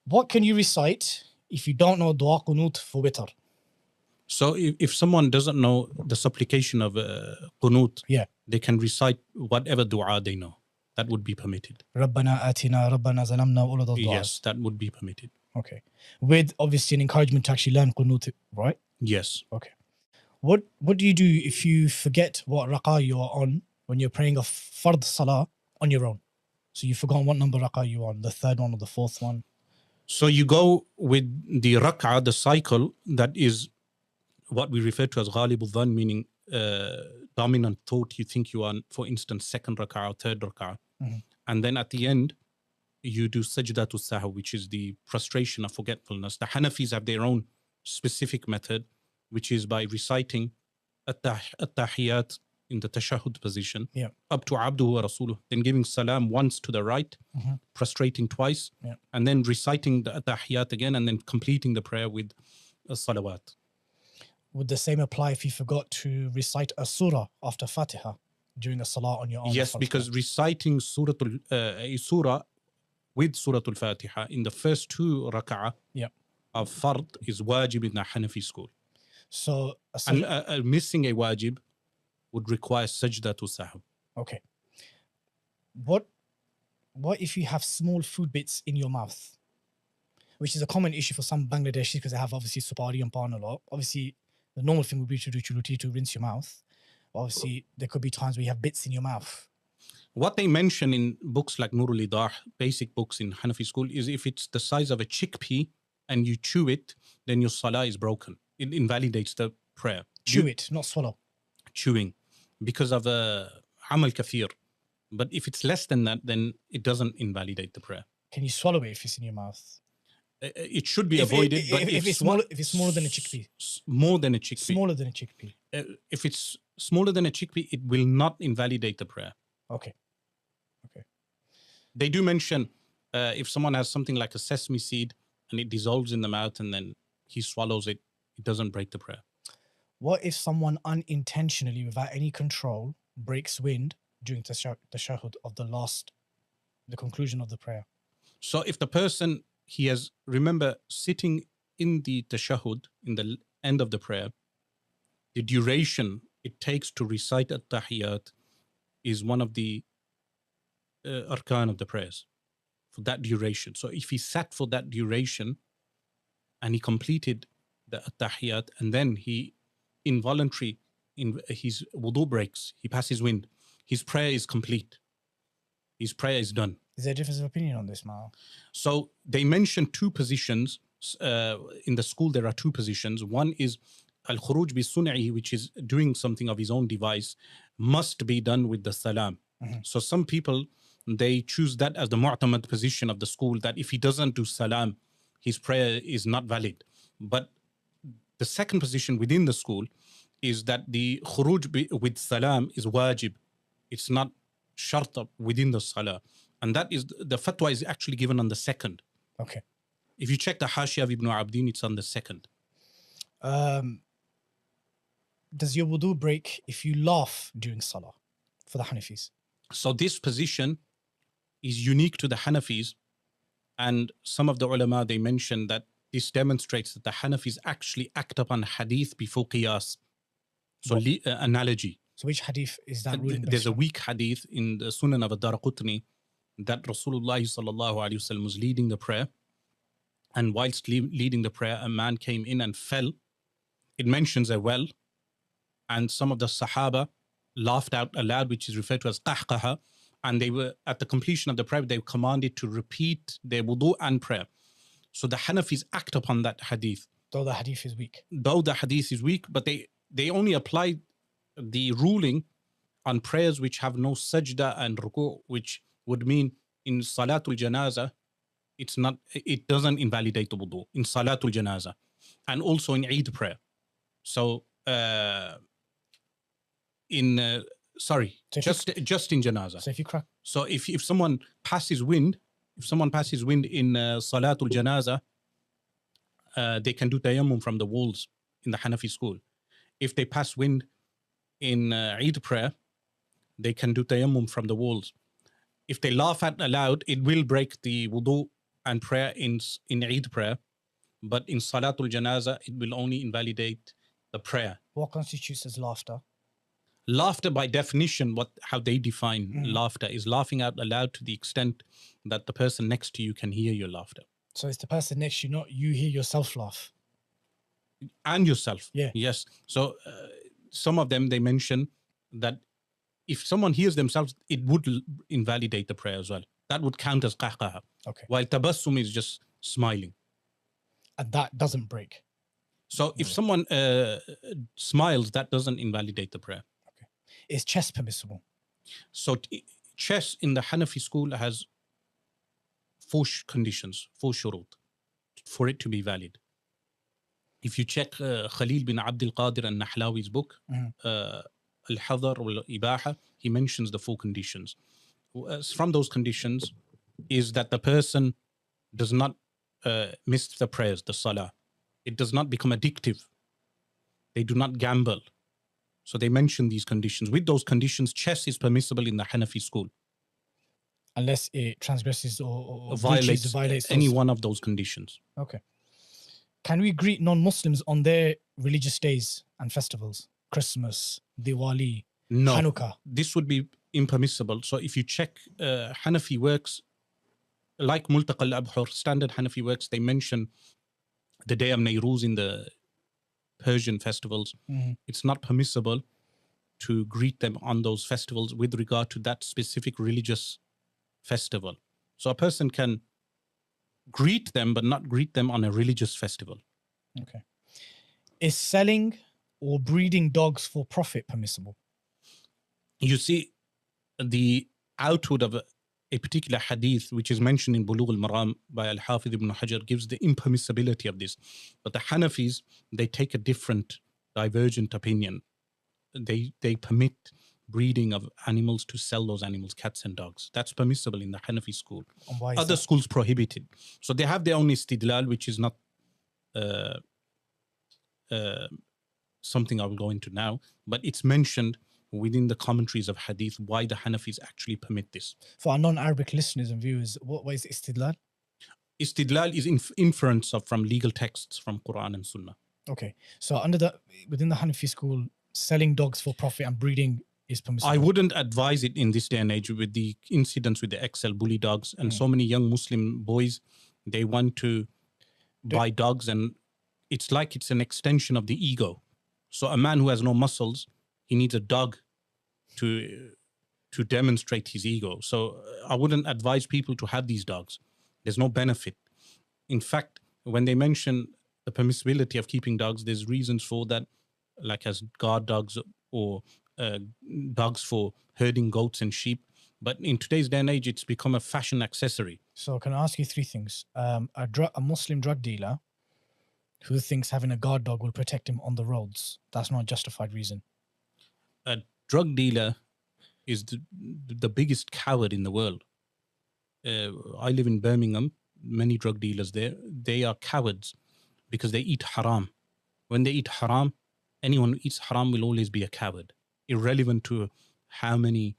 What can you recite if you don't know dua qunut for witr? So if someone doesn't know the supplication of qunut, Yeah. they can recite whatever dua they know. That would be permitted. Rabbana atina, Rabbana zalamna, all of those du'as. Yes, that would be permitted. Okay. With obviously an encouragement to actually learn qunut, right? Yes. Okay. What do you do if you forget what raqah you are on when you're praying a fard salah on your own? So you've forgotten what number raqah you're on, the third one or the fourth one? So you go with the rak'ah, the cycle, that is what we refer to as ghalibul dhan, meaning dominant thought. You think you are, for instance, second rak'ah or third rak'ah. Mhm. And then at the end, you do sajdatul sahw, which is the prostration of forgetfulness. The Hanafis have their own specific method, which is by reciting at-tahiyat in the tashahhud position, Yeah. up to abduhu wa rasuluh, then giving salam once to the right, Mhm. prostrating twice, Yeah. and then reciting the at-tahiyat again, and then completing the prayer with a salawat. Would the same apply if you forgot to recite a surah after Fatiha during a salah on your own? Yes, because reciting a surah with Surah Al-Fatiha in the first two rak'ah Yeah. of fard is wajib in the Hanafi school. So And missing a wajib would require sajdatul sahw. okay. What if you have small food bits in your mouth? Which is a common issue for some Bangladeshis because they have obviously supari and pan a lot. Obviously, the normal thing would be to do chuluti, to rinse your mouth. But obviously, there could be times where you have bits in your mouth. What they mention in books like Nurul Idah, basic books in Hanafi school, is if it's the size of a chickpea and you chew it, then your salah is broken. It invalidates the prayer. Chew it, not swallow. Chewing, because of amal kathir. But if it's less than that, then it doesn't invalidate the prayer. Can you swallow it if it's in your mouth? It should be avoided. But if it's smaller than a chickpea. More than a chickpea. Smaller than a chickpea. If it's smaller than a chickpea, it will not invalidate the prayer. Okay. They do mention if someone has something like a sesame seed and it dissolves in the mouth and then he swallows it, it doesn't break the prayer. What if someone unintentionally, without any control, breaks wind during the tashahhud of the conclusion of the prayer? So if the person, he has, remember, sitting in the tashahhud, in the end of the prayer, the duration it takes to recite at-tahiyat is one of the arkan of the prayers for that duration. So if he sat for that duration and he completed the at-tahiyat and then he involuntary, his wudu breaks, he passes wind, his prayer is complete. His prayer is done. Is there a difference of opinion on this, Mao? So they mention two positions. In the school, there are two positions. One is al-khuruj bi-sun'i, which is doing something of his own device, must be done with the salam. Mm-hmm. So some people, they choose that as the mu'tamad position of the school, that if he doesn't do salam, his prayer is not valid. But the second position within the school is that the khuruj with salam is wajib. It's not sharta within the salah. And that is, the fatwa is actually given on the second. Okay. If you check the Hashia of Ibn Abdin, it's on the second. Does your wudu break if you laugh during salah for the Hanafis? So this position is unique to the Hanafis, and some of the ulama, they mention that this demonstrates that the Hanafis actually act upon hadith before qiyas. So analogy. So which hadith is that ruling based There's a on? weak hadith in the Sunan of Ad-Daraqutni that Rasulullah sallallahu alaihi wasallam was leading the prayer, and whilst leading the prayer, a man came in and fell. It mentions a well, and some of the Sahaba laughed out aloud, which is referred to as qahqaha, and they were, at the completion of the prayer, they were commanded to repeat their wudu and prayer. So the Hanafis act upon that hadith. Though the hadith is weak. Though the hadith is weak, but they only apply the ruling on prayers which have no sajda and ruku', which would mean in salatul janaza, it doesn't invalidate the wudu in salatul janaza, and also in Eid prayer. So just in janaza. So if you crack. So if someone passes wind, in salatul janaza, they can do tayammum from the walls in the Hanafi school. If they pass wind in Eid prayer, they can do tayammum from the walls. If they laugh out aloud, it will break the wudu and prayer in Eid prayer, but in Salatul Janaza, it will only invalidate the prayer. What constitutes as laughter? Laughter, by definition, how they define laughter is laughing out aloud to the extent that the person next to you can hear your laughter. So it's the person next to you, not you hear yourself laugh. And yourself. Yeah. Yes. So some of them, they mention that if someone hears themselves, it would invalidate the prayer as well. That would count as qahqaha. Okay. While tabassum is just smiling. And that doesn't break. So if someone smiles, that doesn't invalidate the prayer. Okay. Is chess permissible? So chess in the Hanafi school has 4 conditions, 4 shurut for it to be valid. If you check Khalil bin Abdul Qadir al-Nahlawi's book, Al-Hadar wal-Ibaha, he mentions the 4 conditions. From those conditions is that the person does not miss the prayers, the salah. It does not become addictive. They do not gamble. So they mention these conditions. With those conditions, chess is permissible in the Hanafi school. Unless it transgresses or violates any those. one of those conditions. Okay. Can we greet non-Muslims on their religious days and festivals? Christmas, Diwali, No, Hanukkah. This would be impermissible. So if you check Hanafi works, like Multaqa al-Abhur, standard Hanafi works, they mention the day of Nairuz in the Persian festivals. It's not permissible to greet them on those festivals with regard to that specific religious festival. So a person can greet them, but not greet them on a religious festival. Okay. Is selling or breeding dogs for profit permissible? You see, the outward of a particular hadith, which is mentioned in Bulugh al-Maram by Al-Hafidh ibn Hajar, gives the impermissibility of this. But the Hanafis, they take a different, divergent opinion. They permit breeding of animals to sell those animals, cats and dogs. That's permissible in the Hanafi school. Other schools prohibited. So they have their own istidlal, which is not something I will go into now, but it's mentioned within the commentaries of hadith why the Hanafis actually permit this. For our non-Arabic listeners and viewers, what is istidlal? Istidlal is inference from legal texts from Quran and Sunnah. Okay. So within the Hanafi school, selling dogs for profit and breeding is permissible. I wouldn't advise it in this day and age with the incidents with the XL bully dogs and so many young Muslim boys, they want to buy dogs, and it's like it's an extension of the ego. So a man who has no muscles, he needs a dog to demonstrate his ego. So I wouldn't advise people to have these dogs. There's no benefit. In fact, when they mention the permissibility of keeping dogs, there's reasons for that, like as guard dogs or dogs for herding goats and sheep. But in today's day and age, it's become a fashion accessory. So can I ask you 3 things? A Muslim drug dealer who thinks having a guard dog will protect him on the roads, that's not a justified reason. A drug dealer is the biggest coward in the world. I live in Birmingham. Many drug dealers there, they are cowards because they eat haram. When they eat haram, anyone who eats haram will always be a coward, irrelevant to how many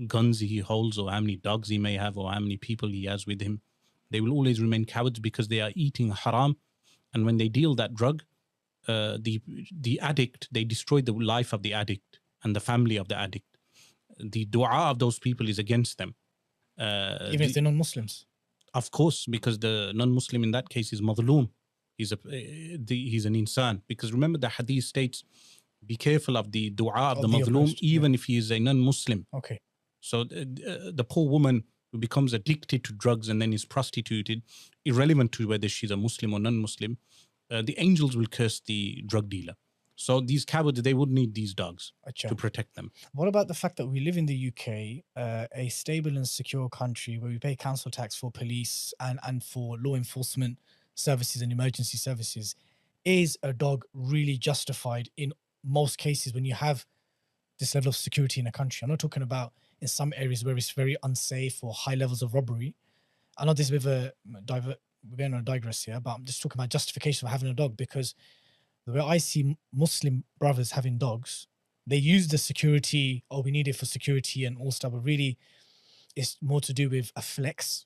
guns he holds or how many dogs he may have or how many people he has with him. They will always remain cowards because they are eating haram. And when they deal that drug, the addict, they destroy the life of the addict and the family of the addict. The dua of those people is against them. Even if they're non-Muslims? Of course, because the non-Muslim in that case is madhloom. He's an insan. Because remember, the hadith states, be careful of the dua of the madhloom, even if he is a non-Muslim. Okay. So the poor woman who becomes addicted to drugs and then is prostituted, irrelevant to whether she's a Muslim or non-Muslim, the angels will curse the drug dealer. So these cowards, they would need these dogs to protect them. What about the fact that we live in the UK, a stable and secure country where we pay council tax for police and for law enforcement services and emergency services? Is a dog really justified in most cases when you have this level of security in a country? I'm not talking about in some areas where it's very unsafe or high levels of robbery. I know this is a bit of we're going on a digress here, but I'm just talking about justification for having a dog, because the way I see Muslim brothers having dogs, they use the security, we need it for security and all stuff, but really it's more to do with a flex.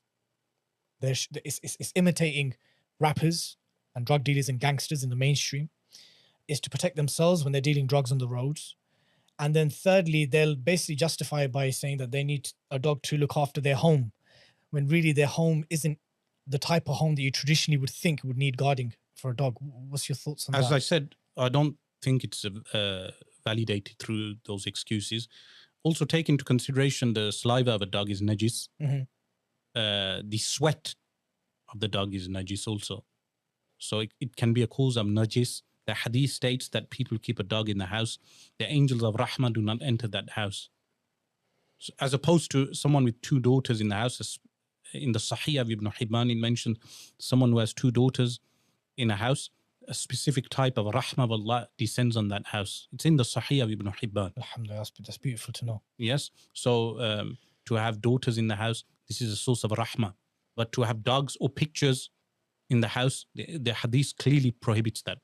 It's imitating rappers and drug dealers and gangsters in the mainstream. Is to protect themselves when they're dealing drugs on the roads. And then thirdly, they'll basically justify it by saying that they need a dog to look after their home, when really their home isn't the type of home that you traditionally would think would need guarding for a dog. What's your thoughts on As that? I said, I don't think it's validated through those excuses. Also, take into consideration the saliva of a dog is najis. Mhm. The sweat of the dog is najis also. So it can be a cause of najis. The hadith states that people keep a dog in the house. The angels of Rahmah do not enter that house. So as opposed to someone with two daughters in the house. In the Sahih of Ibn Hibban, it mentioned someone who has two daughters in a house. A specific type of Rahmah of Allah descends on that house. It's in the Sahih of Ibn Hibban. Alhamdulillah, that's beautiful to know. Yes. So to have daughters in the house, this is a source of Rahmah. But to have dogs or pictures in the house, the hadith clearly prohibits that.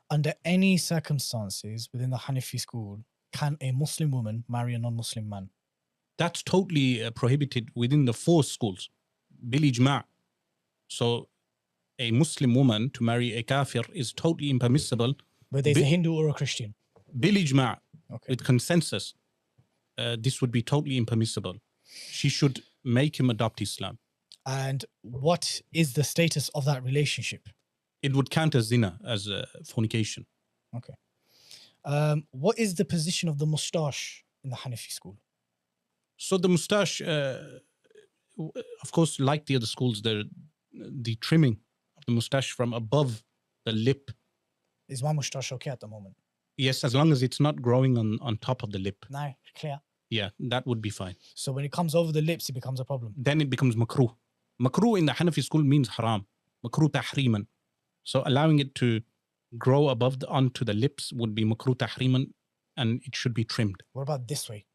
Under any circumstances within the Hanafi school, can a Muslim woman marry a non-Muslim man? That's totally prohibited within the four schools. Bil ijma'. So a Muslim woman to marry a kafir is totally impermissible. Whether it's a Hindu or a Christian. Bil ijma', Okay. with consensus, this would be totally impermissible. She should make him adopt Islam. And what is the status of that relationship? It would count as zina, as fornication. Okay. What is the position of the mustache in the Hanafi school? So the mustache, of course, like the other schools, the trimming of the mustache from above the lip. Is my mustache okay at the moment? Yes, as long as it's not growing on top of the lip. No, clear. Yeah, that would be fine. So when it comes over the lips, it becomes a problem. Then it becomes makruh. Makruh in the Hanafi school means haram. Makruh tahriman. So allowing it to grow onto the lips would be makruh tahriman, and it should be trimmed. What about this way?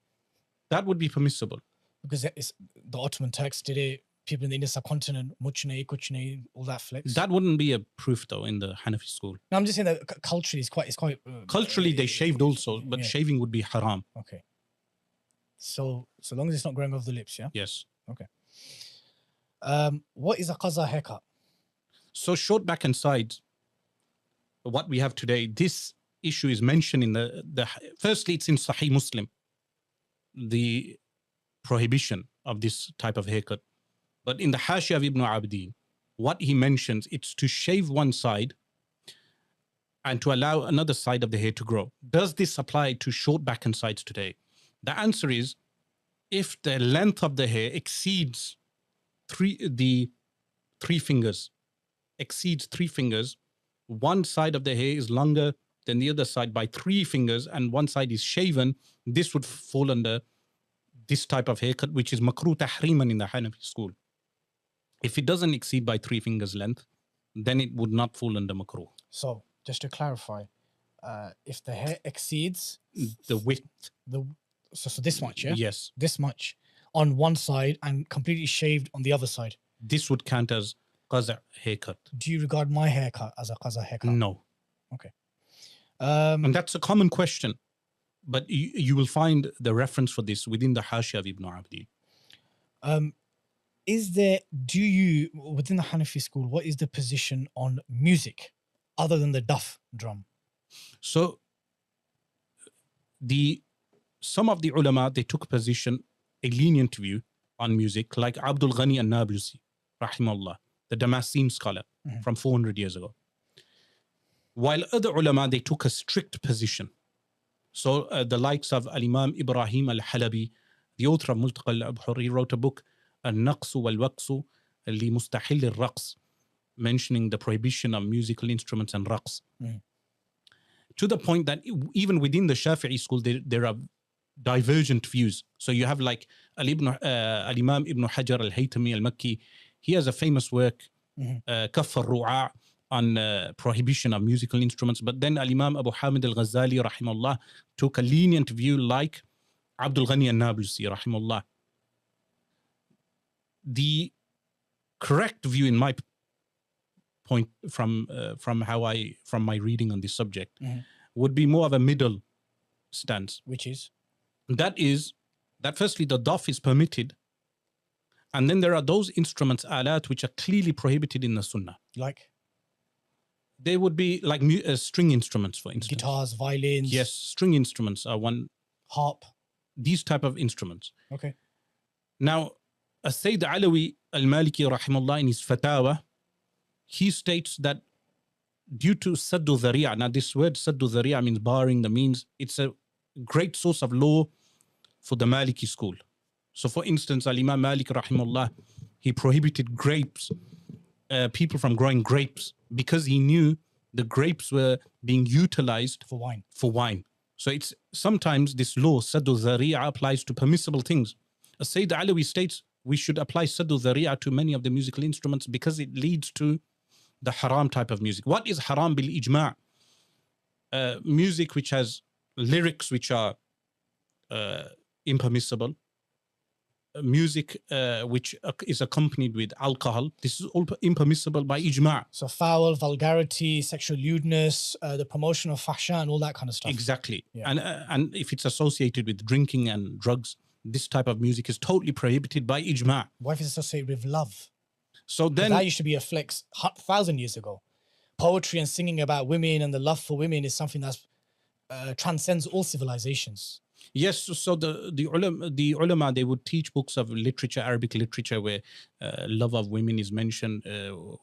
That would be permissible. Because it's, the Ottoman Turks did it, people in the Indian subcontinent, muchne, kuchne, all that flex. That wouldn't be a proof though in the Hanafi school. No, I'm just saying that culturally it's quite Culturally they shaved also, but yeah. shaving would be haram. Okay. So long as it's not growing over the lips, yeah? Yes. Okay. What is a qaza haircut? So short back and sides, what we have today, this issue is mentioned in the firstly, it's in Sahih Muslim, the prohibition of this type of haircut. But in the Hashia of Ibn Abdin, what he mentions, it's to shave one side and to allow another side of the hair to grow. Does this apply to short back and sides today? The answer is, if the length of the hair exceeds three fingers, one side of the hair is longer than the other side by 3 fingers, and one side is shaven, this would fall under this type of haircut, which is makruh tahriman in the Hanafi school. If it doesn't exceed by 3 fingers length, then it would not fall under makruh. So just to clarify, if the hair exceeds the width, so this much, yeah? Yes. This much on one side and completely shaved on the other side. This would count as qaza haircut. Do you regard my haircut as a qaza haircut? No. Okay. And that's a common question, but you will find the reference for this within the Hashia of Ibn Abdin. Within the Hanafi school, what is the position on music other than the duff drum? So some of the ulama, they took a position, a lenient view on music, like Abdul Ghani al-Nablusi, rahimahullah, the Damascene scholar from 400 years ago. While other ulama, they took a strict position. So the likes of Al-Imam Ibrahim al-Halabi, the author of Multaqa al-Abhur, he wrote a book, Al-Naqsu wal-Waqsu li Mustahil al-Raqs, mentioning the prohibition of musical instruments and Raqs. To the point that even within the Shafi'i school, there are divergent views. So you have like Al-Imam Ibn Hajar al-Haytami al-Makki, he has a famous work, Kaff al-Ru'a, on prohibition of musical instruments. But then Al-Imam Abu Hamid al-Ghazali, rahimahullah, took a lenient view like Abdul Ghani al-Nablusi, rahimahullah. The correct view, in my point, from my reading on this subject, would be more of a middle stance. Which is? That is, that firstly, the daf is permitted, And then there are those instruments, alat, which are clearly prohibited in the Sunnah. Like They would be like string instruments, for instance. guitars, violins. Yes, string instruments are one. Harp. These type of instruments. Okay. Now, Sayyid Alawi al-Maliki rahimahullah in his fatawa, he states that due to saddu dhari'a, now this word saddu dhari'a means barring the means, it's a great source of law for the Maliki school. So for instance, Al-Imam Malik rahimahullah, he prohibited grapes, people from growing grapes, because he knew the grapes were being utilized For wine. For wine. So it's sometimes this law, saddu dhari'a, applies to permissible things. Sayyid Alawi states we should apply saddu dhari'a to many of the musical instruments because it leads to the haram type of music. What is haram bil ijma'? Music which has lyrics which are impermissible. Music which is accompanied with alcohol. This is all impermissible by ijma'. So foul, vulgarity, sexual lewdness, the promotion of fahsha and all that kind of stuff. Exactly. Yeah. And if it's associated with drinking and drugs, this type of music is totally prohibited by ijma'. What if it's associated with love? So then that used to be a flex 1,000 years ago. Poetry and singing about women and the love for women is something that transcends all civilizations. yes, so the ulama, they would teach books of literature, Arabic literature, where love of women is mentioned.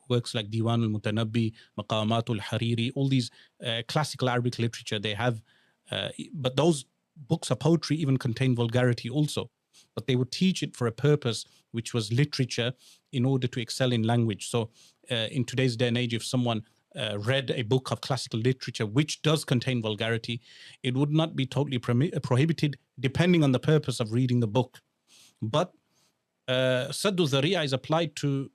Works like Diwan al-Mutanabbi, Maqamat al-Hariri, all these classical Arabic literature they have. But those books of poetry even contain vulgarity also. But they would teach it for a purpose, which was literature, in order to excel in language. So in today's day and age, if someone read a book of classical literature which does contain vulgarity, it would not be totally prohibited, depending on the purpose of reading the book. But saddu dhari'a is applied to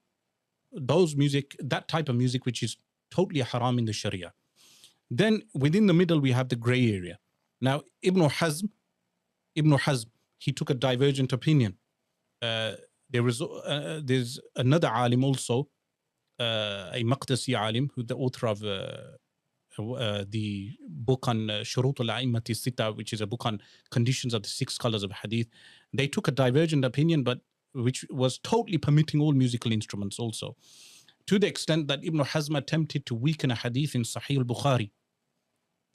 those music, that type of music which is totally haram in the Sharia. Then within the middle, we have the gray area. Now, Ibn Hazm, he took a divergent opinion. There's another alim also, a Maqdisi alim, who's the author of the book on Shurut al-A'immati Sita, which is a book on conditions of the 6 scholars of hadith. They took a divergent opinion, but which was totally permitting all musical instruments also, to the extent that Ibn Hazm attempted to weaken a hadith in Sahih al-Bukhari.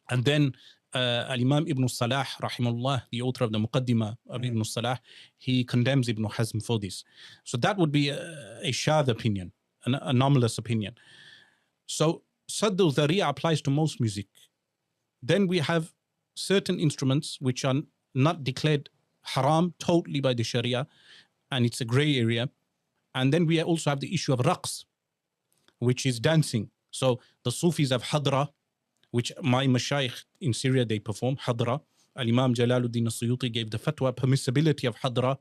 And then Al-Imam Ibn Salah, rahimahullah, the author of the Muqaddimah of Ibn Salah, he condemns Ibn Hazm for this. So that would be a shadh opinion, an anomalous opinion. So saddu dhari'a applies to most music. Then we have certain instruments which are not declared haram totally by the Sharia, and it's a gray area. And then we also have the issue of Raqs, which is dancing. So the Sufis have Hadra, which my mashayikh in Syria, they perform Hadra. Al-Imam Jalaluddin al-Suyuti gave the fatwa permissibility of Hadra.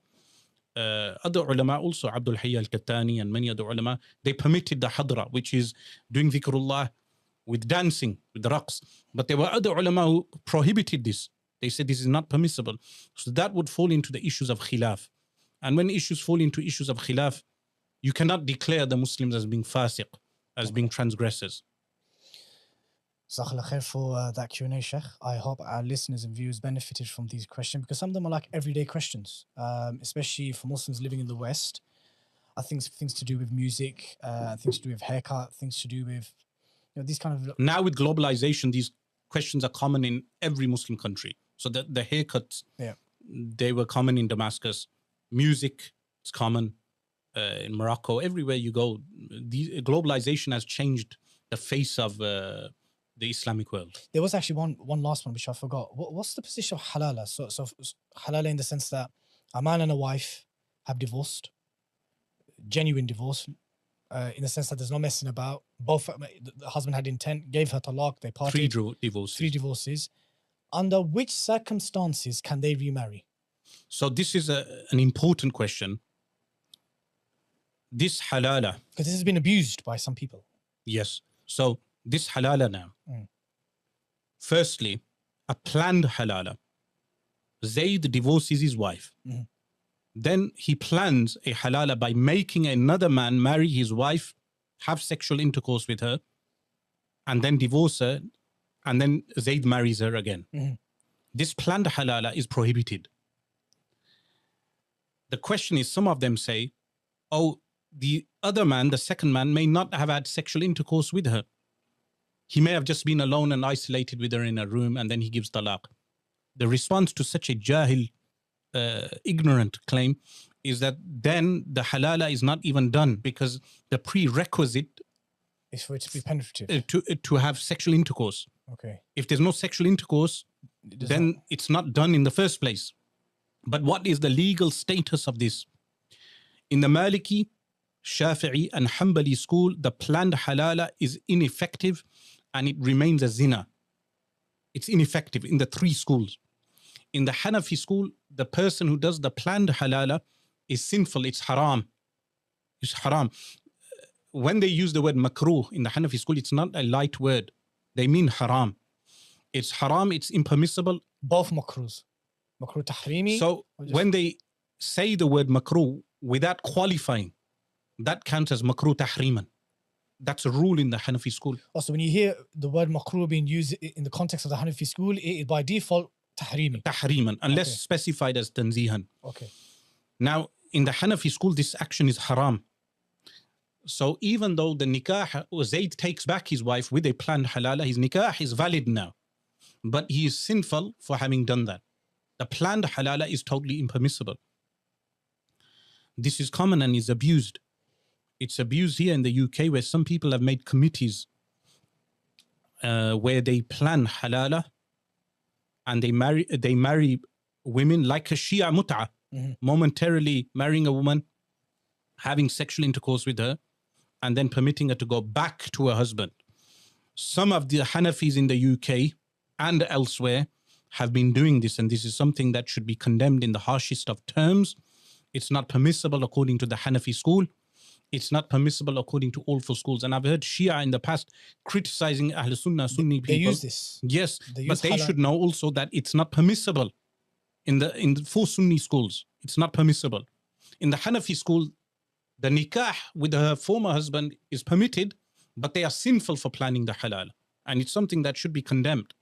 Other ulama also, Abdul Hayy al-Kattani and many other ulama, they permitted the Hadra, which is doing dhikrullah with dancing, with Raqs. But there were other ulama who prohibited this. They said this is not permissible. So that would fall into the issues of khilaf. And when issues fall into issues of khilaf, you cannot declare the Muslims as being fasiq, as being transgressors. Jazakallah khair for that Q&A, Shaykh. I hope our listeners and viewers benefited from these questions, because some of them are like everyday questions, especially for Muslims living in the West. I think things to do with music, things to do with haircut, things to do with these kind of... Now with globalization, these questions are common in every Muslim country. So the haircuts, they were common in Damascus. Music is common in Morocco. Everywhere you go, the globalization has changed the face of the Islamic world. There was actually one last one which I forgot. What's the position of halala? So halala in the sense that a man and a wife have divorced, genuine divorce, in the sense that there's no messing about. Both, the husband had intent, gave her talaq, they parted. 3 divorces. 3 divorces. Under which circumstances can they remarry? So this is an important question. This halala, because this has been abused by some people. Yes. So this halala now. Firstly, a planned halala. Zayd divorces his wife. Then he plans a halala by making another man marry his wife, have sexual intercourse with her, and then divorce her, and then Zayd marries her again. This planned halala is prohibited. The question is, some of them say oh, the other man, the second man, may not have had sexual intercourse with her. He may have just been alone and isolated with her in a room, and then he gives talaq. The response to such a jahil, ignorant claim is that then the halala is not even done, because the prerequisite is for it to be penetrative. To have sexual intercourse. Okay. If there's no sexual intercourse, then it's not done in the first place. But what is the legal status of this? In the Maliki, Shafi'i and Hanbali school, the planned halala is ineffective and it remains a zina. It's ineffective in the three schools. In the Hanafi school, the person who does the planned halala is sinful, it's haram. It's haram. When they use the word makruh in the Hanafi school, it's not a light word. They mean haram. It's haram, it's impermissible. Both makruhs. Makruh tahrimi. So when they say the word makruh without qualifying, that counts as makruh tahriman. That's a rule in the Hanafi school. Also, when you hear the word makruh being used in the context of the Hanafi school, it is by default tahrimi. Tahriman, unless specified as tanzihan. Okay. Now, in the Hanafi school, this action is haram. So even though the nikah, Zayd takes back his wife with a planned halala, his nikah is valid now. But he is sinful for having done that. The planned halala is totally impermissible. This is common and is abused. It's abused here in the UK, where some people have made committees where they plan halala and they marry women like a Shia mut'ah, momentarily marrying a woman, having sexual intercourse with her, and then permitting her to go back to her husband. Some of the Hanafis in the UK and elsewhere have been doing this, and this is something that should be condemned in the harshest of terms. It's not permissible according to the Hanafi school. It's not permissible according to all four schools. And I've heard Shia in the past criticizing Ahl Sunnah, Sunni people. They use this. Yes, but they should know also that it's not permissible in the four Sunni schools. It's not permissible. In the Hanafi school, the nikah with her former husband is permitted, but they are sinful for planning the halal. And it's something that should be condemned.